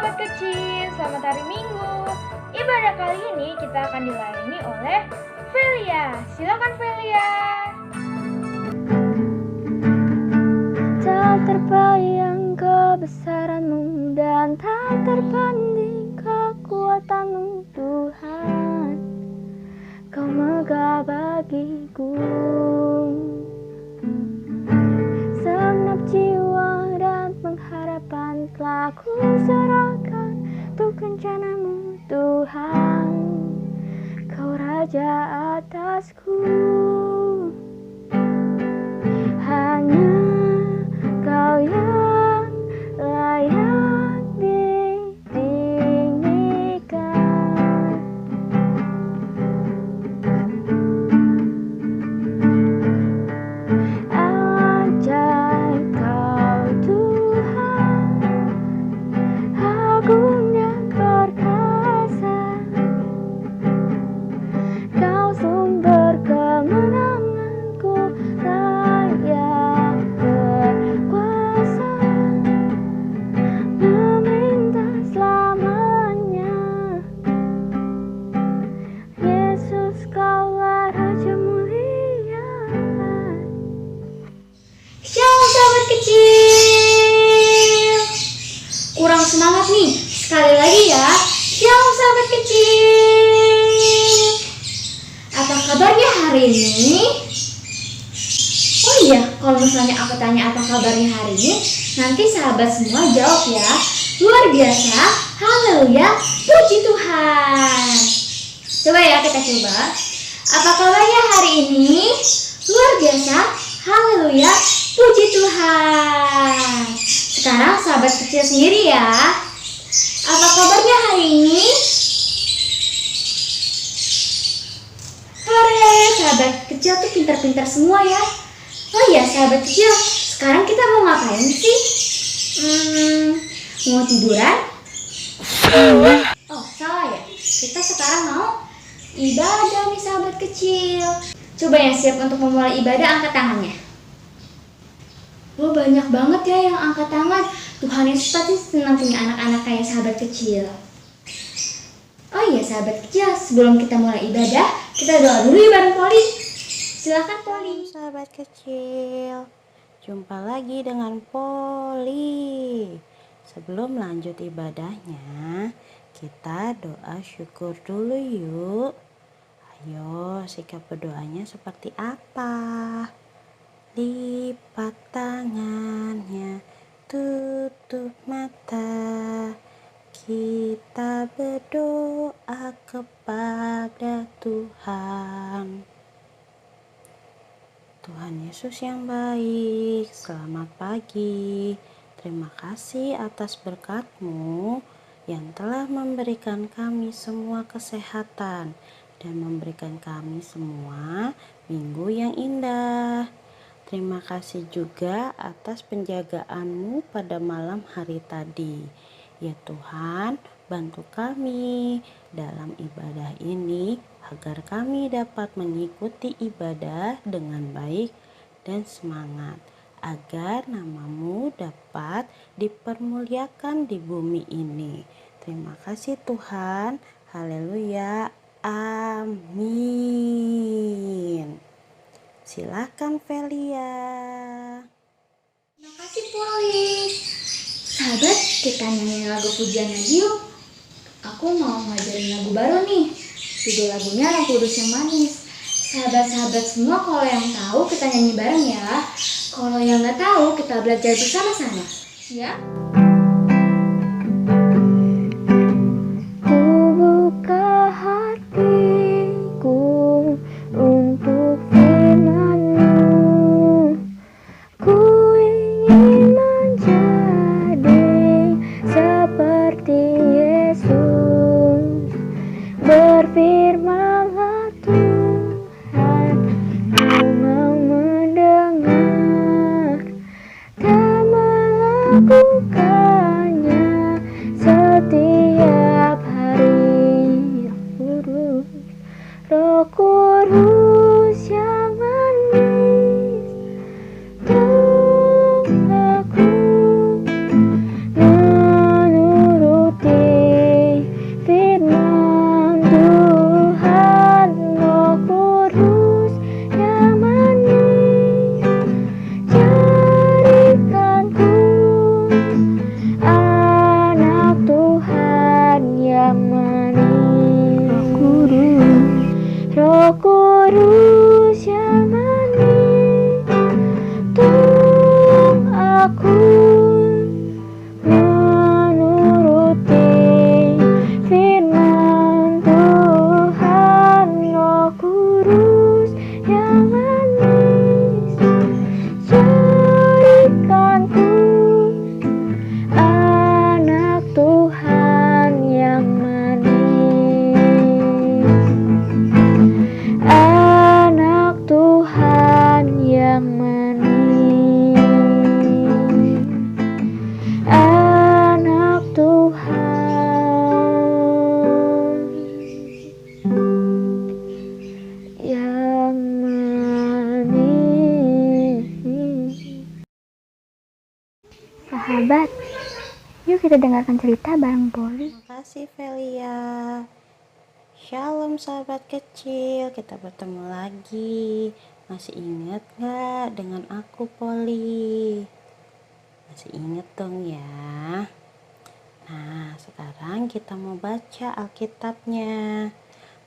sahabat kecil, selamat hari Minggu. Ibadah kali ini kita akan dilayani oleh Velia. Silakan Velia. Tak terbayang kebesaran-Mu dan tak terpanding kekuatan-Mu Tuhan. Kau megah bagiku. Segenap jiwa dan pengharapan telah ku serahkan untuk rencana-Mu Tuhan. Kau Raja atasku. Hanya Kau yang layak ditinggikan. Ajaib Kau Tuhan, agung dan perkasa. Kau sumber kemenanganku, layak berkuasa, memerintah selamanya. Yesus, Kaulah Raja mulia. Shalom sahabat kecil. Kurang semangat nih. Sekali lagi ya. Shalom sahabat kecil. Apa kabarnya hari ini? Oh iya, kalau misalnya aku tanya apa kabarnya hari ini, nanti sahabat semua jawab ya. Luar biasa, haleluya, puji Tuhan. Coba ya kita coba. Apa kabarnya hari ini? Luar biasa, haleluya, puji Tuhan. Sekarang sahabat kecil sendiri ya. Apa kabarnya hari ini? Hore, sahabat kecil tuh pintar-pintar semua ya. Oh iya sahabat kecil, sekarang kita mau ngapain sih? Mau tiduran? Oh salah ya, kita sekarang mau ibadah nih sahabat kecil. Coba yang siap untuk memulai ibadah angkat tangannya. Oh banyak banget ya yang angkat tangan. Tuhan Yesus pasti senang punya anak-anak kayak sahabat kecil. Oh iya sahabat kecil, sebelum kita mulai ibadah, kita doa dulu ya bareng Poli. Silakan Poli. Sahabat kecil, jumpa lagi dengan Poli. Sebelum lanjut ibadahnya, kita doa syukur dulu yuk. Ayo, sikap berdoanya seperti apa? Lipat tangannya, tutup mata. Kita berdoa kepada Tuhan. Tuhan Yesus yang baik, selamat pagi. Terima kasih atas berkat-Mu yang telah memberikan kami semua kesehatan dan memberikan kami semua minggu yang indah. Terima kasih juga atas penjagaan-Mu pada malam hari tadi. Ya Tuhan, bantu kami dalam ibadah ini agar kami dapat mengikuti ibadah dengan baik dan semangat, agar nama-Mu dapat dipermuliakan di bumi ini. Terima kasih Tuhan. Haleluya. Amin. Silakan Velia. Terima kasih Poli. Sahabat, kita nyanyi lagu pujian lagi yuk. Aku mau ngajarin lagu baru nih. Judul lagunya Roh Kudus yang Manis. Sahabat-sahabat semua kalau yang tahu kita nyanyi bareng ya. Kalau yang nggak tahu kita belajar bersama-sama. Ya? Ku buka hatiku untuk firman-Mu. Ku ingin menjadi seperti Yesus. Berfirman-Lah Tuhan, ku mau mendengar dan melakukan Yuk kita dengarkan cerita bareng Poli. Terima kasih Velia. Shalom sahabat kecil, kita bertemu lagi. Masih ingat gak dengan aku Poli? Masih ingat dong ya. Nah, sekarang kita mau baca Alkitabnya.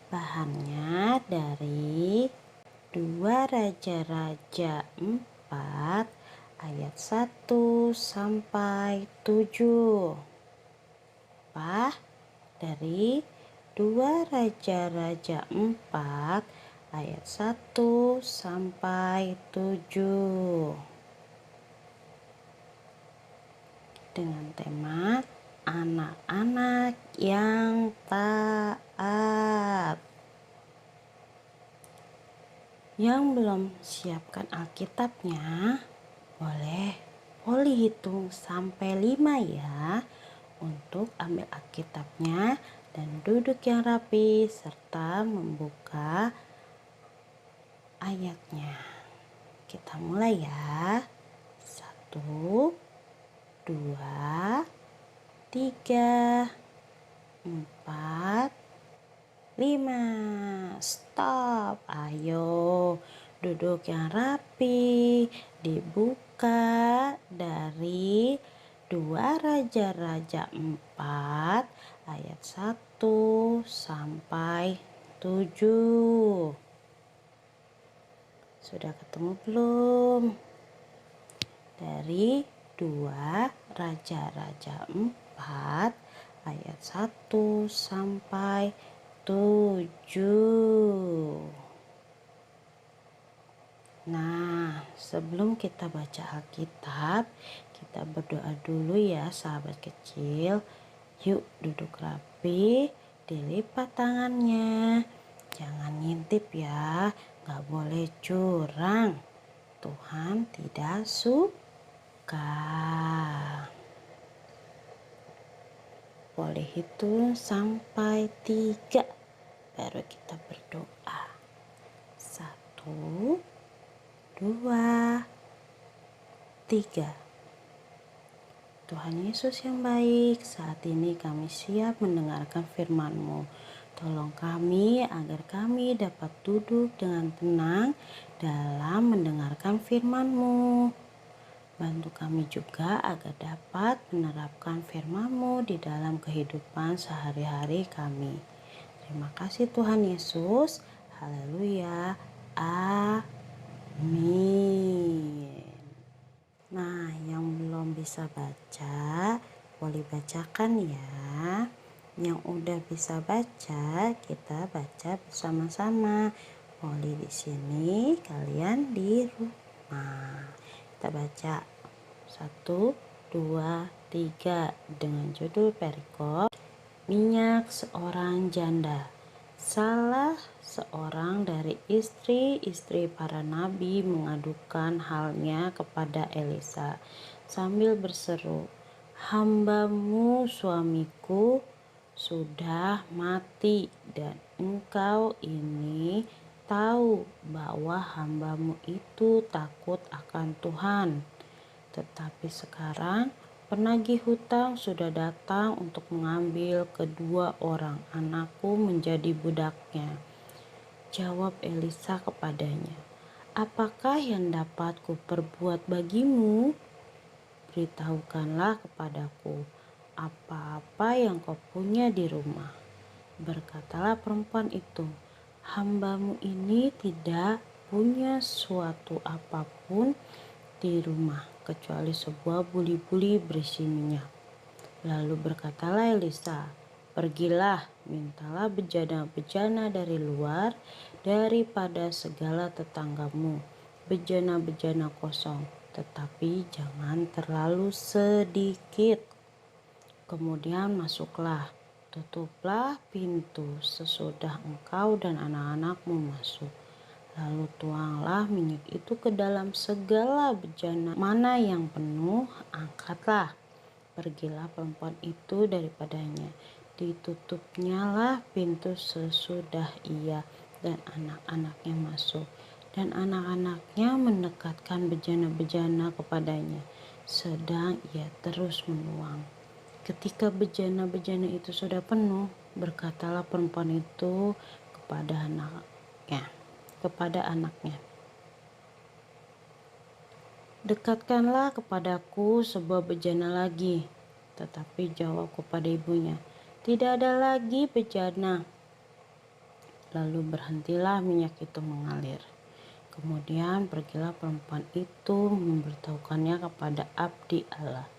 Bahannya dari 2 Raja-Raja 4 ayat 1 sampai 7. Apa? Dari 2 Raja-Raja 4 ayat 1 sampai 7. Dengan tema anak-anak yang taat. Yang belum siapkan Alkitabnya, boleh Poli hitung sampai 5 ya, untuk ambil Alkitabnya dan duduk yang rapi serta membuka ayatnya. Kita mulai ya. 1, 2, 3, 4, 5. Stop. Ayo duduk yang rapi. Dibuka dari 2 Raja-Raja 4 ayat 1 sampai 7. Sudah ketemu belum? Dari 2 Raja-Raja 4 ayat 1 sampai 7. Nah, sebelum kita baca Alkitab, kita berdoa dulu ya sahabat kecil. Yuk duduk rapi, dilipat tangannya. Jangan ngintip ya, gak boleh curang. Tuhan tidak suka. Boleh hitung sampai 3, baru kita berdoa. 1, 2, 3. Tuhan Yesus yang baik, saat ini kami siap mendengarkan firman-Mu. Tolong kami agar kami dapat duduk dengan tenang dalam mendengarkan firman-Mu. Bantu kami juga agar dapat menerapkan firman-Mu di dalam kehidupan sehari-hari kami. Terima kasih Tuhan Yesus. Haleluya. Amin. Nah, yang belum bisa baca, boleh bacakan ya. Yang udah bisa baca, kita baca bersama-sama. Poli di sini, kalian di rumah. Kita baca 1, 2, 3 dengan judul perikop minyak seorang janda. Salah seorang dari istri-istri para nabi mengadukan halnya kepada Elisa sambil berseru, "Hambamu suamiku sudah mati dan engkau ini tahu bahwa hambamu itu takut akan Tuhan. Tetapi sekarang penagih hutang sudah datang untuk mengambil kedua orang anakku menjadi budaknya." Jawab Elisa kepadanya, "Apakah yang dapat kuperbuat bagimu? Beritahukanlah kepadaku apa-apa yang kau punya di rumah." Berkatalah perempuan itu, "Hambamu ini tidak punya suatu apapun di rumah kecuali sebuah buli-buli berisi minyak." Lalu berkatalah Elisa, "Pergilah, mintalah bejana-bejana dari luar daripada segala tetanggamu, bejana-bejana kosong, tetapi jangan terlalu sedikit. Kemudian masuklah, tutuplah pintu sesudah engkau dan anak-anakmu masuk. Lalu tuanglah minyak itu ke dalam segala bejana, mana yang penuh, angkatlah." Pergilah perempuan itu daripadanya. Ditutupnyalah pintu sesudah ia dan anak-anaknya masuk. Dan anak-anaknya mendekatkan bejana-bejana kepadanya, sedang ia terus menuang. Ketika bejana-bejana itu sudah penuh, berkatalah perempuan itu kepada anaknya, "Dekatkanlah kepadaku sebuah bejana lagi." Tetapi jawab kepada ibunya, "Tidak ada lagi bejana." Lalu berhentilah minyak itu mengalir. Kemudian pergilah perempuan itu memberitahukannya kepada abdi Allah.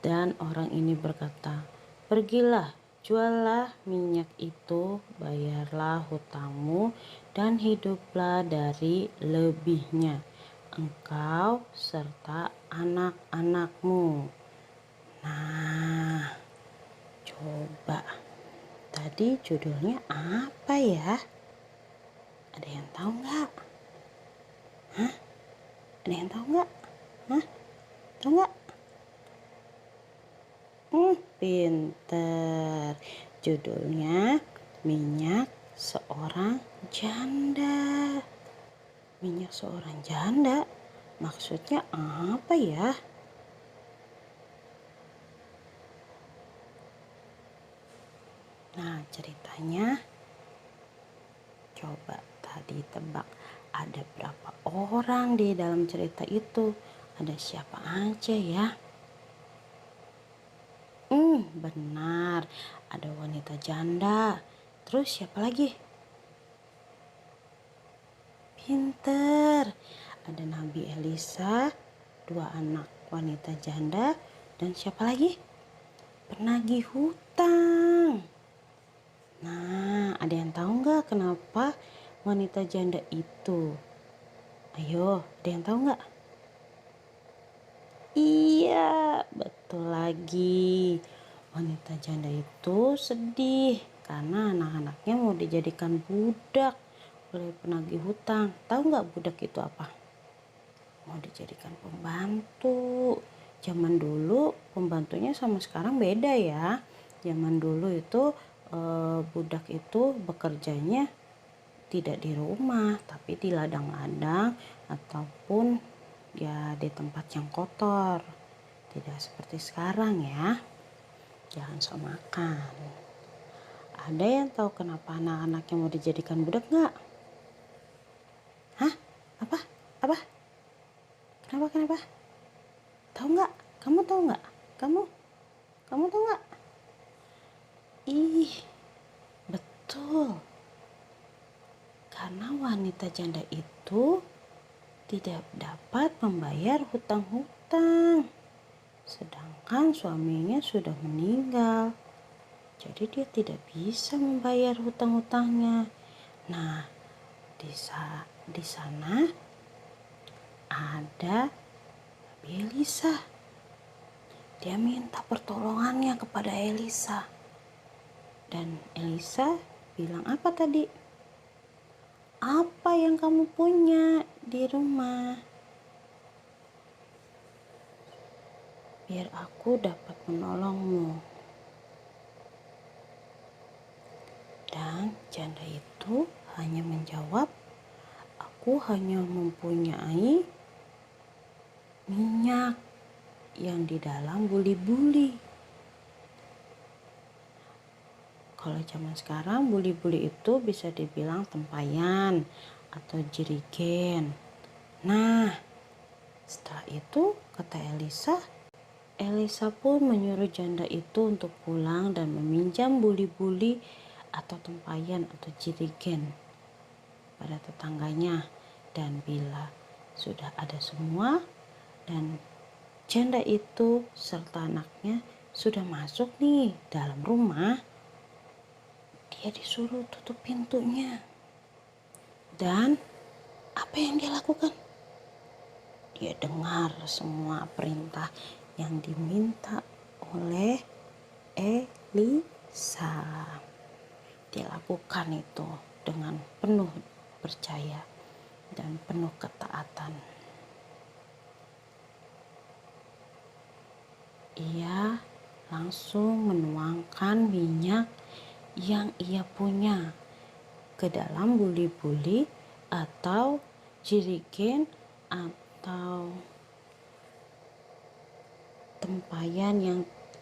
Dan orang ini berkata, "Pergilah, juallah minyak itu, bayarlah hutangmu, dan hiduplah dari lebihnya, engkau serta anak-anakmu." Nah, coba tadi judulnya apa ya? Ada yang tahu nggak? Hah? Ada yang tahu nggak? Hah? Tahu nggak? Pinter. Judulnya Minyak Seorang Janda. Minyak seorang janda? Maksudnya apa ya? Nah, ceritanya coba tadi tebak, ada berapa orang di dalam cerita itu? Ada siapa aja ya? Benar, ada wanita janda. Terus siapa lagi? Pinter. Ada Nabi Elisa, 2 anak wanita janda, dan siapa lagi? Penagih hutang. Nah, ada yang tahu nggak kenapa wanita janda itu? Ayo, ada yang tahu nggak? Iya, betul lagi. Wanita janda itu sedih karena anak-anaknya mau dijadikan budak oleh penagih hutang. Tahu nggak budak itu apa? Mau dijadikan pembantu. Zaman dulu pembantunya sama sekarang beda ya. Zaman dulu itu budak itu bekerjanya tidak di rumah, tapi di ladang-ladang ataupun ya di tempat yang kotor. Tidak seperti sekarang ya. Jangan sok makan. Ada yang tahu kenapa anak-anaknya mau dijadikan budak nggak? Hah? Apa? Apa? Kenapa? Tahu nggak? Kamu tahu nggak? Kamu tahu nggak? Ih, betul. Karena wanita janda itu tidak dapat membayar hutang-hutang. Sedangkan suaminya sudah meninggal. Jadi dia tidak bisa membayar hutang-hutangnya. Nah, di sana ada Nabi Elisa. Dia minta pertolongannya kepada Elisa. Dan Elisa bilang apa tadi? Apa yang kamu punya di rumah? Biar aku dapat menolongmu. Dan janda itu hanya menjawab, "Aku hanya mempunyai minyak yang di dalam buli-buli." Kalau zaman sekarang buli-buli itu bisa dibilang tempayan atau jerigen. Nah, setelah itu kata Elisa pun menyuruh janda itu untuk pulang dan meminjam buli-buli atau tempayan atau jerigen pada tetangganya. Dan bila sudah ada semua dan janda itu serta anaknya sudah masuk nih dalam rumah, dia disuruh tutup pintunya. Dan apa yang dia lakukan? Dia dengar semua perintah yang diminta oleh Elisa. Dia lakukan itu dengan penuh percaya dan penuh ketaatan. Ia langsung menuangkan minyak yang ia punya ke dalam buli-buli atau jerigen atau tempayan yang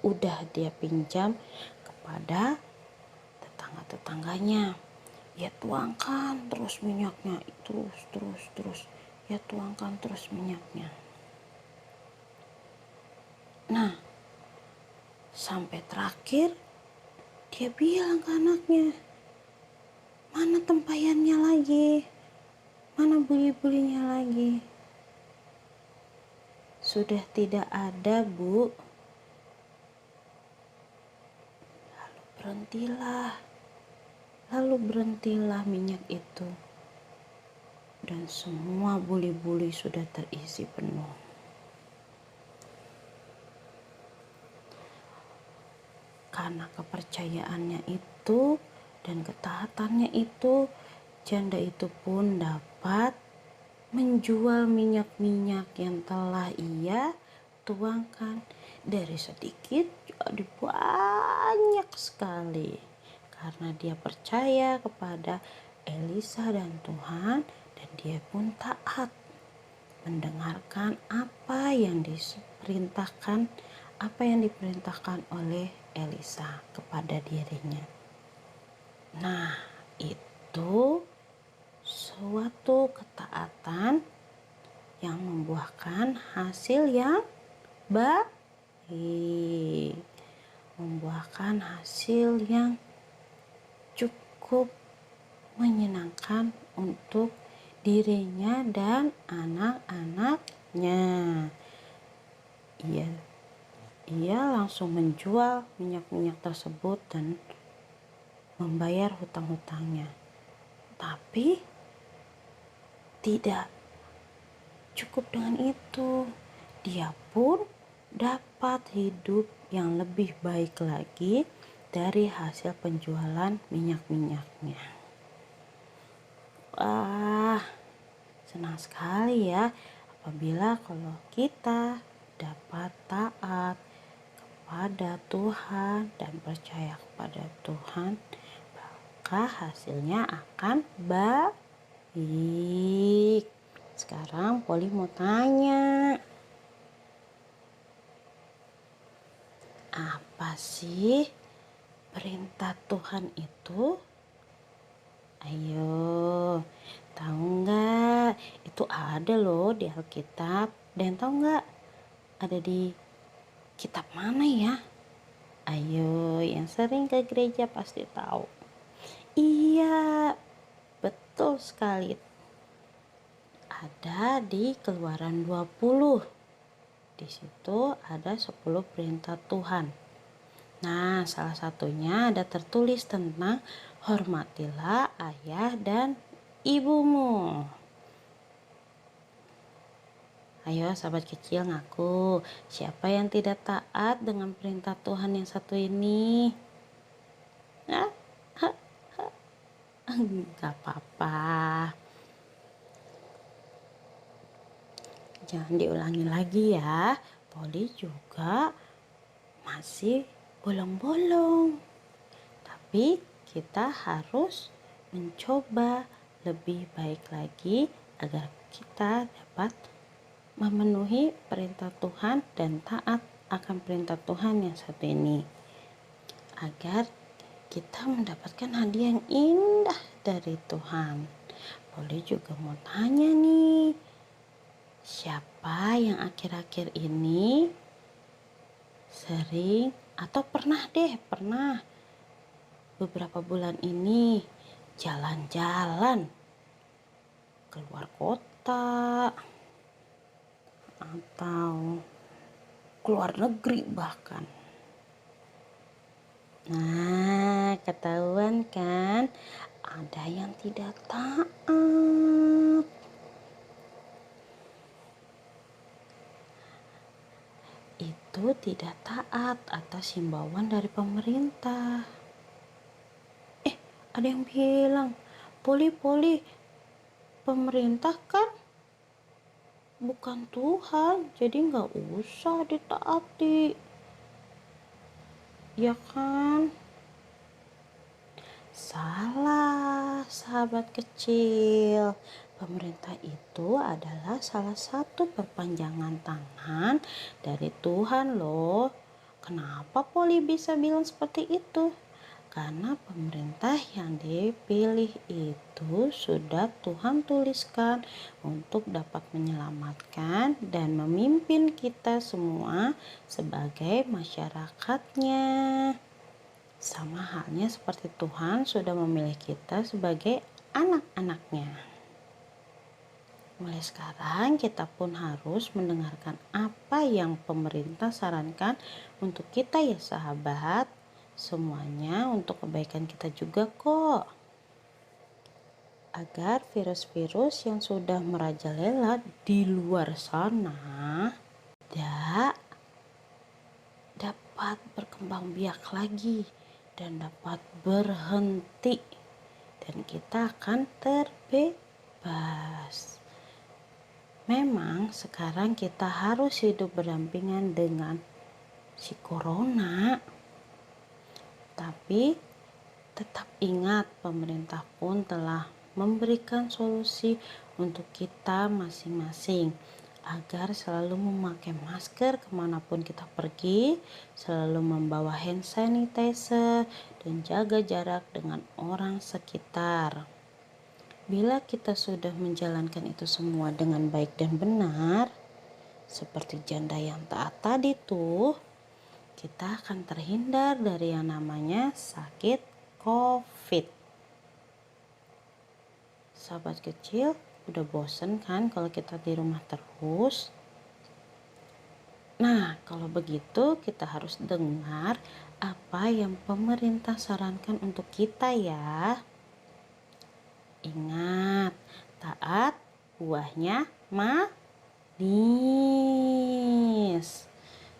udah dia pinjam kepada tetangga-tetangganya. Ya tuangkan terus minyaknya, terus. Ya tuangkan terus minyaknya. Nah, sampai terakhir dia bilang ke anaknya, mana tempayannya lagi? Mana buli-bulinya lagi? Sudah tidak ada, Bu. Lalu berhentilah minyak itu. Dan semua buli-buli sudah terisi penuh. Karena kepercayaannya itu dan ketaatannya itu, janda itu pun dapat menjual minyak-minyak yang telah ia tuangkan dari sedikit jadi banyak sekali, karena dia percaya kepada Elisa dan Tuhan, dan dia pun taat mendengarkan apa yang diperintahkan oleh Elisa kepada dirinya. Nah, itu suatu ketaatan yang membuahkan hasil yang baik, membuahkan hasil yang cukup menyenangkan untuk dirinya dan anak-anaknya. Ia langsung menjual minyak-minyak tersebut dan membayar hutang-hutangnya. Tapi tidak cukup dengan itu, dia pun dapat hidup yang lebih baik lagi dari hasil penjualan minyak-minyaknya. Wah, senang sekali ya apabila kalau kita dapat taat kepada Tuhan dan percaya kepada Tuhan, maka hasilnya akan baik. Sekarang Poli mau tanya, apa sih perintah Tuhan itu? Ayo, tahu nggak? Itu ada loh di Alkitab. Dan tahu nggak? Ada di kitab mana ya? Ayo, yang sering ke gereja pasti tahu. Iya, betul sekali. Ada di Keluaran 20. Di situ ada 10 perintah Tuhan. Nah, salah satunya ada tertulis tentang hormatilah ayah dan ibumu. Ayo sahabat kecil ngaku, siapa yang tidak taat dengan perintah Tuhan yang satu ini? Gak apa-apa. Jangan diulangi lagi ya. Poli juga masih bolong-bolong. Tapi kita harus mencoba lebih baik lagi agar kita dapat memenuhi perintah Tuhan dan taat akan perintah Tuhan yang satu ini, agar kita mendapatkan hadiah yang indah dari Tuhan. Poli juga mau tanya nih, siapa yang akhir-akhir ini sering atau pernah beberapa bulan ini jalan-jalan keluar kota atau keluar negeri bahkan? Nah, ketahuan kan ada yang tidak taat. Itu tidak taat atas himbauan dari pemerintah. Ada yang bilang, Poli, pemerintah kan bukan Tuhan, jadi nggak usah ditaati. Ya kan? Salah, sahabat kecil. Pemerintah itu adalah salah satu perpanjangan tangan dari Tuhan loh. Kenapa Poli bisa bilang seperti itu? Karena pemerintah yang dipilih itu sudah Tuhan tuliskan untuk dapat menyelamatkan dan memimpin kita semua sebagai masyarakatnya. Sama halnya seperti Tuhan sudah memilih kita sebagai anak-anaknya. Mulai sekarang kita pun harus mendengarkan apa yang pemerintah sarankan untuk kita ya sahabat. Semuanya untuk kebaikan kita juga kok. Agar virus-virus yang sudah merajalela di luar sana tidak dapat berkembang biak lagi dan dapat berhenti. Dan kita akan terbebas. Memang sekarang kita harus hidup berdampingan dengan si corona. Tapi tetap ingat pemerintah pun telah memberikan solusi untuk kita masing-masing agar selalu memakai masker kemanapun kita pergi, selalu membawa hand sanitizer dan jaga jarak dengan orang sekitar. Bila kita sudah menjalankan itu semua dengan baik dan benar, seperti janda yang taat tadi tuh, kita akan terhindar dari yang namanya sakit COVID. Sahabat kecil, udah bosen kan kalau kita di rumah terus? Nah, kalau begitu kita harus dengar apa yang pemerintah sarankan untuk kita ya. Ingat, taat buahnya manis.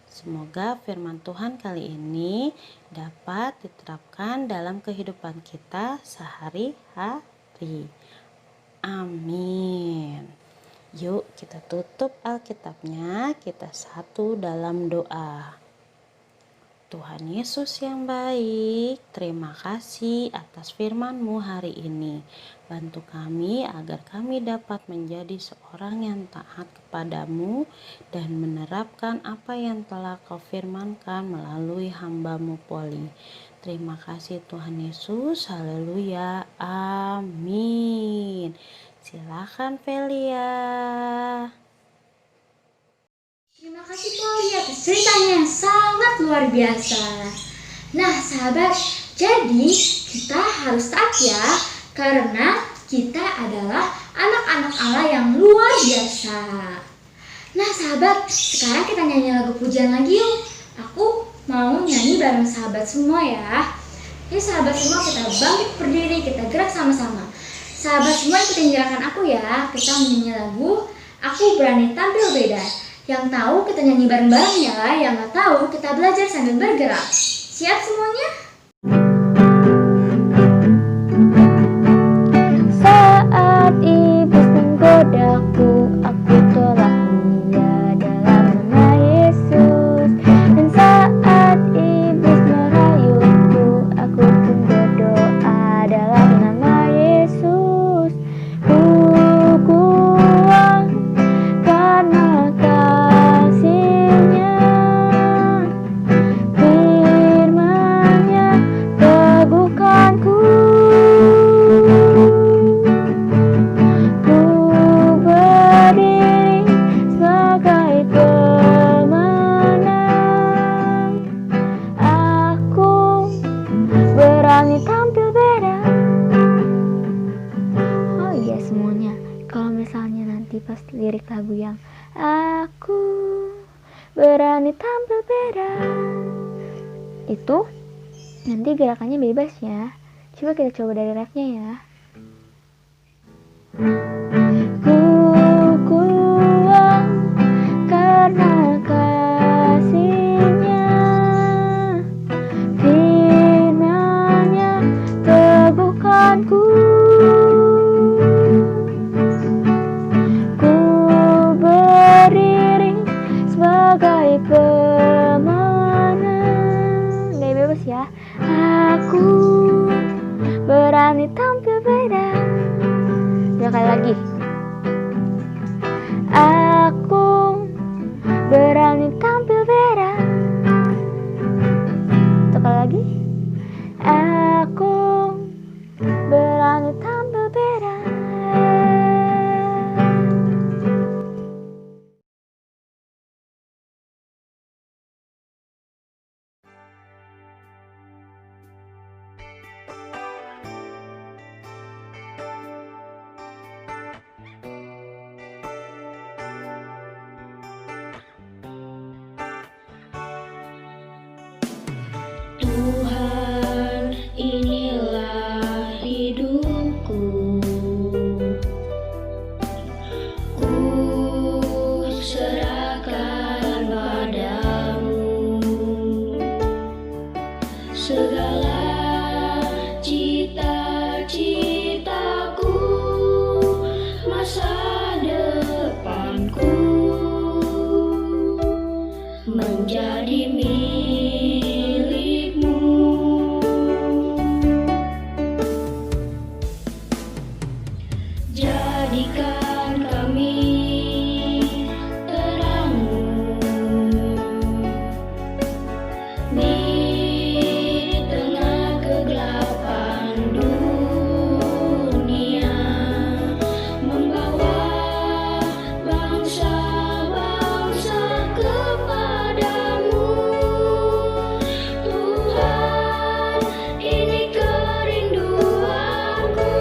Semoga firman Tuhan kali ini dapat diterapkan dalam kehidupan kita sehari-hari. Amin. Yuk kita tutup Alkitabnya, kita satu dalam doa. Tuhan Yesus yang baik, terima kasih atas firman-Mu hari ini. Bantu kami agar kami dapat menjadi seorang yang taat kepadamu dan menerapkan apa yang telah Kau firmankan melalui hamba-Mu Poli. Terima kasih Tuhan Yesus, haleluya, amin. Silakan Velia. Terima kasih Poli atas ceritanya yang sangat luar biasa. Nah sahabat, jadi kita harus taat ya, karena kita adalah anak-anak Allah yang luar biasa. Nah sahabat, sekarang kita nyanyi lagu pujian lagi yuk. Aku mau nyanyi bareng sahabat semua ya. Yuk sahabat semua, kita bangkit berdiri, kita gerak sama-sama. Sahabat semua ikutin gerakan aku ya. Kita menyanyi lagu Aku Berani Tampil Beda. Yang tahu kita nyanyi bareng-bareng ya, yang nggak tahu kita belajar sambil bergerak. Siap semuanya? Saat iblis menggodaku, aku tolak dia dalam nama Yesus. Dan saat iblis merayuku, aku pun berdoa dalam nama Yesus. Ku kuat karena kasih-Nya, firman-Nya teguhkanku. Ku berdiri sebagai pemenang. Aku berani tampil beda. Oh iya semuanya, kalau misalnya nanti pas lirik lagu yang aku berani tampil beda, itu nanti gerakannya bebas ya. Coba kita coba dari refnya ya. Ku kuat karena kasih-Nya, firman-Nya teguhkanku. Ku berdiri sebagai pemenang. Gak bebas ya. Aku berani tampil beda. Dua kali lagi. Aku berani tampil beda. segala cita-citaku, masa depanku menjadi milikmu. Jadikan kami terangmu di tengah kegelapan dunia, membawa bangsa-bangsa kepadamu. Tuhan, ini kerinduanku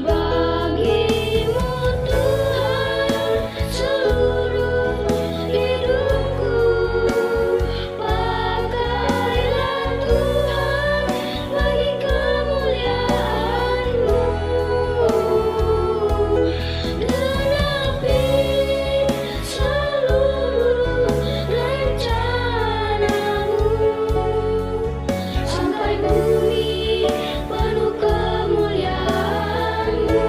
bagimu. Tuhan, seluruh hidupku pakailah Tuhan bagi kemuliaan-Mu. Genapi seluruh rencana-Mu sampai bumi penuh kemuliaan-Mu.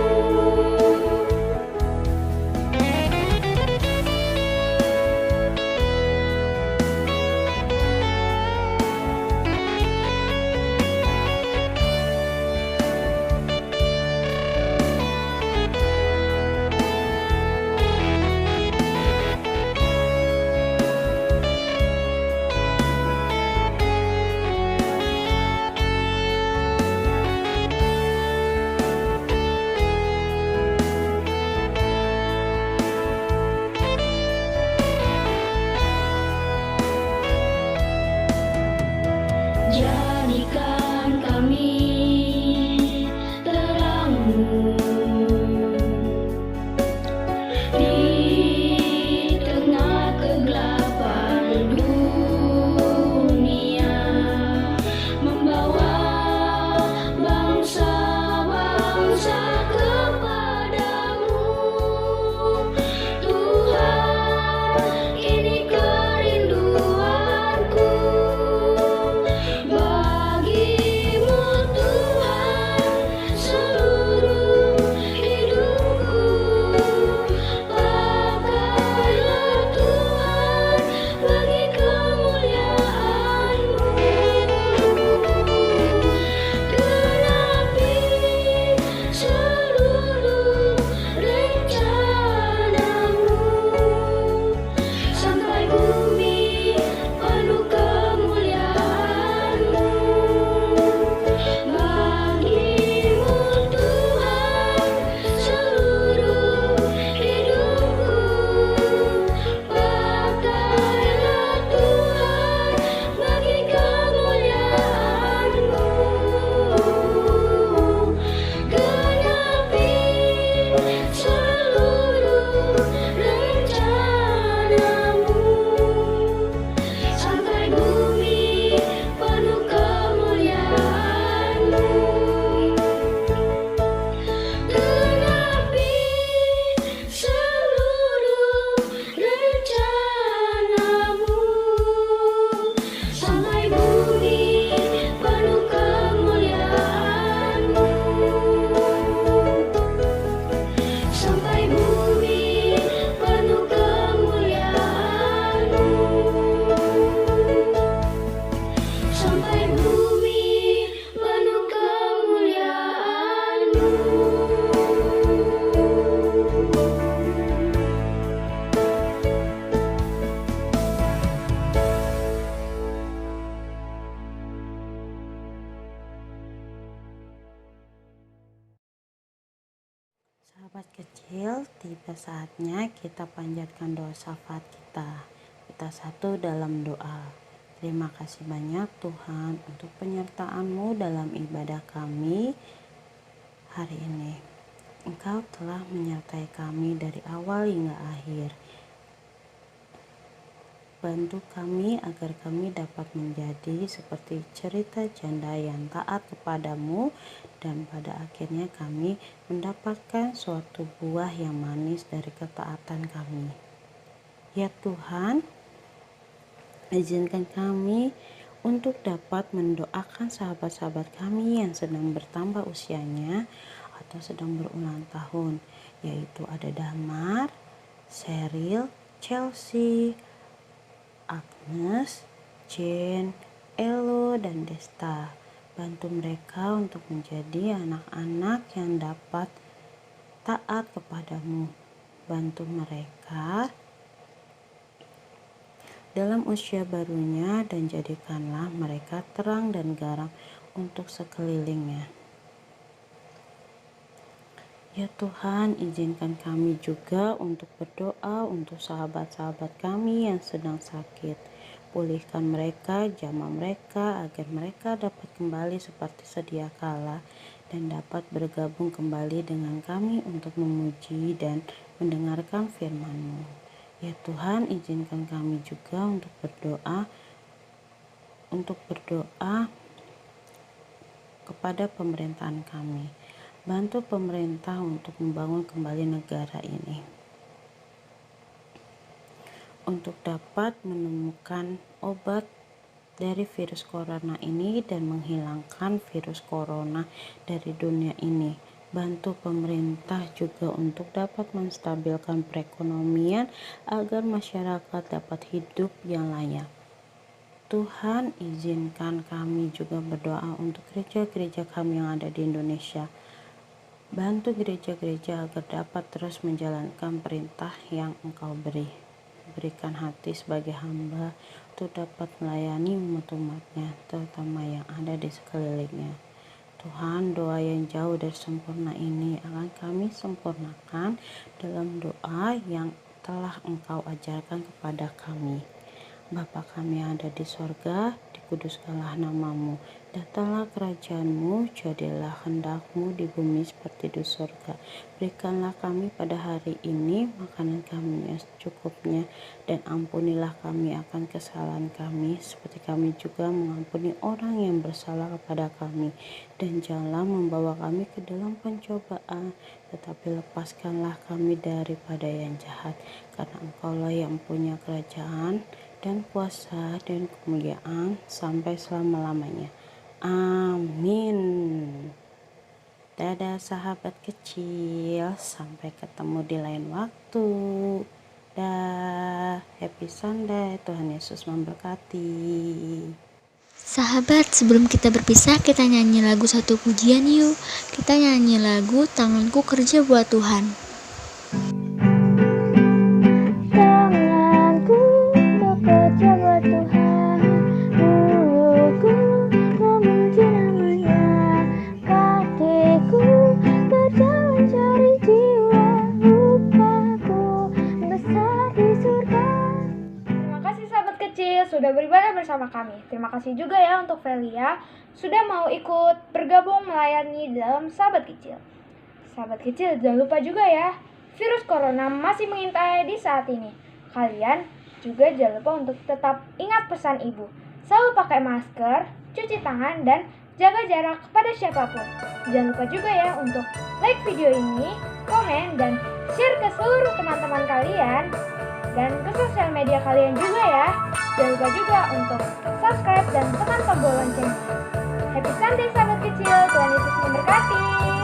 Jadikan kami terangmu di tengah kegelapan dunia, membawa bangsa-bangsa kepadamu. Tuhan, ini kerinduanku bagimu. Tuhan, seluruh hidupku pakailah Tuhan bagi kemuliaan-Mu. Genapi seluruh rencana-Mu sampai bumi penuh kemuliaan-Mu. Bagimu Tuhan, seluruh hidupku pakailah Tuhan bagi kemuliaan-Mu. Genapi seluruh rencana-Mu sampai bumi penuh kemuliaan-Mu. Genapi seluruh rencana-Mu sampai bumi penuh kemuliaan-Mu. Sampai bumi penuh kemuliaan-Mu. Sampai bumi penuh kemuliaan-Mu. Sahabat kecil, tiba saatnya kita panjatkan doa syafaat kita. Kita satu dalam doa. Terima kasih banyak Tuhan untuk penyertaan-Mu dalam ibadah kami hari ini. Engkau telah menyertai kami dari awal hingga akhir. Bantu kami agar kami dapat menjadi seperti cerita janda yang taat kepadamu, dan pada akhirnya kami mendapatkan suatu buah yang manis dari ketaatan kami. Ya Tuhan, izinkan kami untuk dapat mendoakan sahabat-sahabat kami yang sedang bertambah usianya atau sedang berulang tahun, yaitu ada Damar, Cheryl, Chelsea, Agnes, Jane, Elo, dan Desta. Bantu mereka untuk menjadi anak-anak yang dapat taat kepadamu. Bantu mereka dalam usia barunya dan jadikanlah mereka terang dan garam untuk sekelilingnya. Ya Tuhan, izinkan kami juga untuk berdoa untuk sahabat-sahabat kami yang sedang sakit. Pulihkan mereka, jamah mereka agar mereka dapat kembali seperti sedia kala dan dapat bergabung kembali dengan kami untuk memuji dan mendengarkan firman-Mu. Ya Tuhan, izinkan kami juga untuk berdoa kepada pemerintahan kami. Bantu pemerintah untuk membangun kembali negara ini, untuk dapat menemukan obat dari virus corona ini dan menghilangkan virus corona dari dunia ini. Bantu pemerintah juga untuk dapat menstabilkan perekonomian agar masyarakat dapat hidup yang layak. Tuhan, izinkan kami juga berdoa untuk gereja-gereja kami yang ada di Indonesia. Bantu gereja-gereja agar dapat terus menjalankan perintah yang Engkau beri. Berikan hati sebagai hamba untuk dapat melayani umat-umatnya, terutama yang ada di sekelilingnya. Tuhan, doa yang jauh dari sempurna ini akan kami sempurnakan dalam doa yang telah Engkau ajarkan kepada kami. Bapa kami yang ada di sorga, dikuduskanlah namamu. Datanglah kerajaan-Mu, jadilah kehendak-Mu di bumi seperti di surga. Berikanlah kami pada hari ini makanan kami yang secukupnya, dan ampunilah kami akan kesalahan kami, seperti kami juga mengampuni orang yang bersalah kepada kami. Dan janganlah membawa kami ke dalam pencobaan, tetapi lepaskanlah kami daripada yang jahat. Karena Engkaulah yang punya kerajaan dan kuasa dan kemuliaan sampai selama-lamanya. Amin. Dadah sahabat kecil, sampai ketemu di lain waktu. Dah, happy Sunday, Tuhan Yesus memberkati. Sahabat, sebelum kita berpisah, kita nyanyi lagu satu pujian yuk. Kita nyanyi lagu Tanganku Kerja Buat Tuhan. Tanganku bekerja buat Tuhan, mulutku memuji namanya, kakiku berjalan cari jiwa, upahku besar di surga. Terima kasih sahabat kecil sudah beribadah bersama kami. Terima kasih juga ya untuk Velia sudah mau ikut bergabung melayani dalam sahabat kecil. Sahabat kecil, jangan lupa juga ya, virus corona masih mengintai di saat ini. Kalian juga jangan lupa untuk tetap ingat pesan ibu. Selalu pakai masker, cuci tangan, dan jaga jarak kepada siapapun. Jangan lupa juga ya untuk like video ini, komen, dan share ke seluruh teman-teman kalian dan ke sosial media kalian juga ya. Jangan lupa juga untuk subscribe dan tekan tombol loncengnya. Happy Sunday sahabat kecil, Tuhan Yesus memberkati.